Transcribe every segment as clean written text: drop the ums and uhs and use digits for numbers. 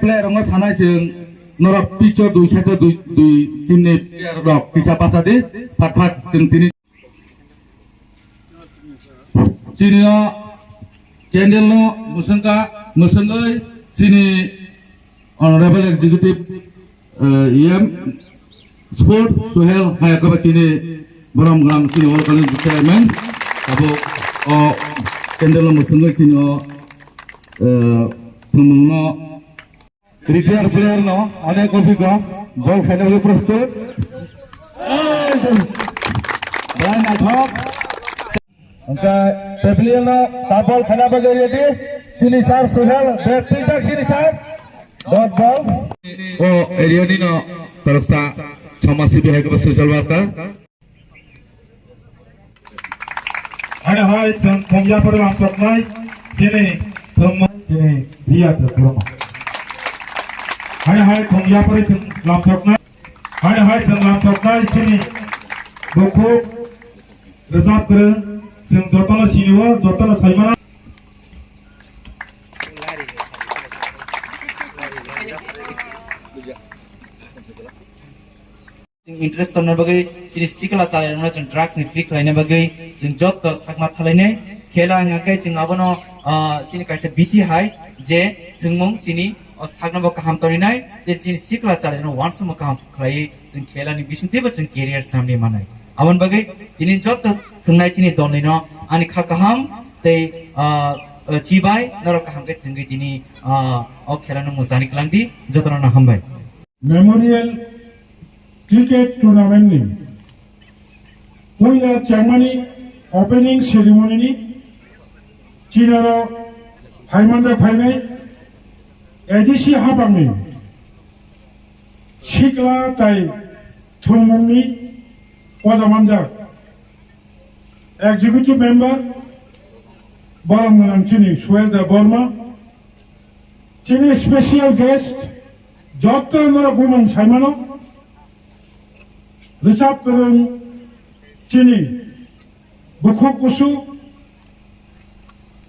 player ang sanay sing norok picho dui satu dui timne rok kisah pasade pat teng tini sini candle no musangkai sini honorable executive EM sport Suhel Hayakaba sini Boram Gram sini all college chairman abo candle no musangkai sini tumno Repair player no অনেক অভিজ্ঞ ball খেলার প্রস্তুত line out okay player no star ball খেলা বাজে ready finisher Suhel batting dak finisher dot ball ও area ni no tersa sama si bihai ke social worker ada hai thomja pore am soknai sini thom sini dia terima hai thongya pore lam sokna hai lam sokna sini boko reserve kare sing jotona siniwa jotona saimana interest torna bagai chiri sikla chale na chung drugs ni free khlaina bagai chung jot to sakma thalaine khela ngakai chung abono chini kaisa biti hai je thungmong chini saknabo kaham torinai je chini sikla chale no once mo kaham khlai chung khela ni bisinte ba chung career samne manai abon bagai tini jot thungnai chini donai no ani kha kaham te chibai naro kaham ke thungi tini o khela no mozani klangdi jotona na hambai memorial cricket tournament ni poila Germany opening ceremony ni chinaro haimanda phainai AGC habangni sikla tai thumungni wadamanja executive member Baramganang chini Suelda Burma chini special guest Dr. Nara Bumang Saimano Risab Karun chini Bukhukusu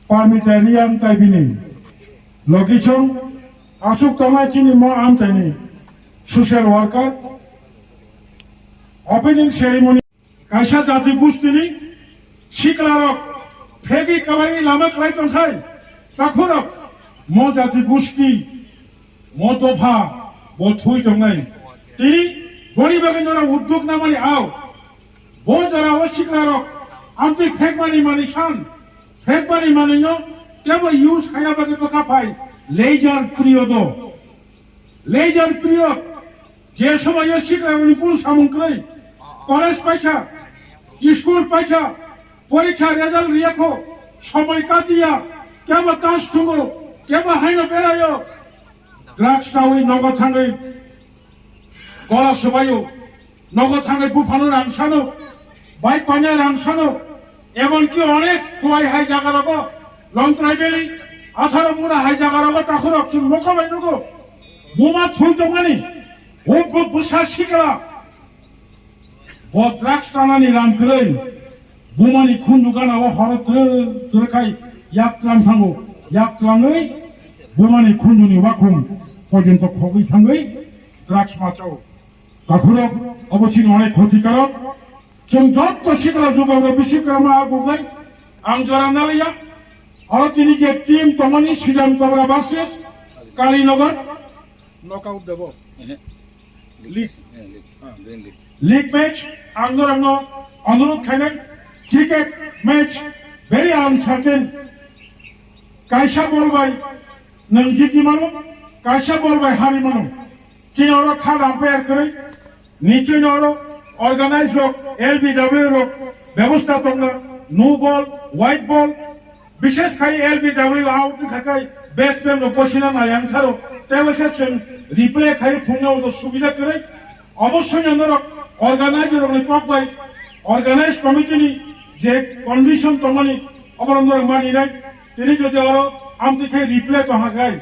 Parmitarian Taibini Logichong Asuk Tama chini Mo Amtani social worker opening ceremony Kaisa Jati Gustini Shiklarok Fegi Kabai Lamak Laiton Khai Takurok Mo Jati Gusti Mo Tofa Mo Thui Tongai Tini Goribagan Nora Udduk Namani Ao Bojara O Shiklarok Amti Fekmani Mani Shan Fekmani Mani No Teba use Hayabagi Tokapai Leisure period Leisure period যে সময় শিক্ষার পুরো সামগ্রী college পয়সা school পয়সা পরীক্ষা result রেখো সময় কাটিয়া কেবা তাস থুঙ্গো কেবা হাইনো বেড়াইও ড্রাগস টাউই নগদ থাঙ্গই গলা সবাইও নগদ থাঙ্গই বুফানো রাংসানো বাইক পানিয়া রাংসানো এমনকি অনেক কুয়াই হাই জায়গা রব লং ট্রাইবেলি 18 মুরা হাই জায়গা রব তখন অক্ষণ মোকাবাই নগো বোমা থুইতো মানে ও বুসা শিকলা ও ড্রাগস টানানি রাম করে বোমানি খুন দুগানা ও হরত তুরখাই ইয়াত্রাম থাঙ্গো ইয়াত্রামই বোমানি খুনদুনি ওয়াকুম পর্যন্ত খবই থাঙ্গই ড্রাগস মাচাও তখন অবচিন অনেক ক্ষতিকারক जों যত শিকলা যুবক বেশি করে আমরা আগুলাই আং জরা নালিয়া আর তিনি যে team তমানি সিজাম কবরা buses Kalinagar knockout Dev League match, Angorano, Anurut Khanan, cricket match, very uncertain. Kaisa ball by Nangjiti Manu, Kaisa ball by Harimanu. Chinoro third umpire Kuri, Nichinoro, organized rock, LBW rock, Bevusta Tonga, no ball, white ball, Bishes Kai LBW out to Kakai, batsman Okosina Nayansaro, television, replay Kai Funo, the Subida Kuri. অবশ্যই আমরা organizer report by organize committee যে condition তমানি অবলম্বন মানি নাই তিনি যদি আরো আমতি খাই রিপ্লে তো হাগায়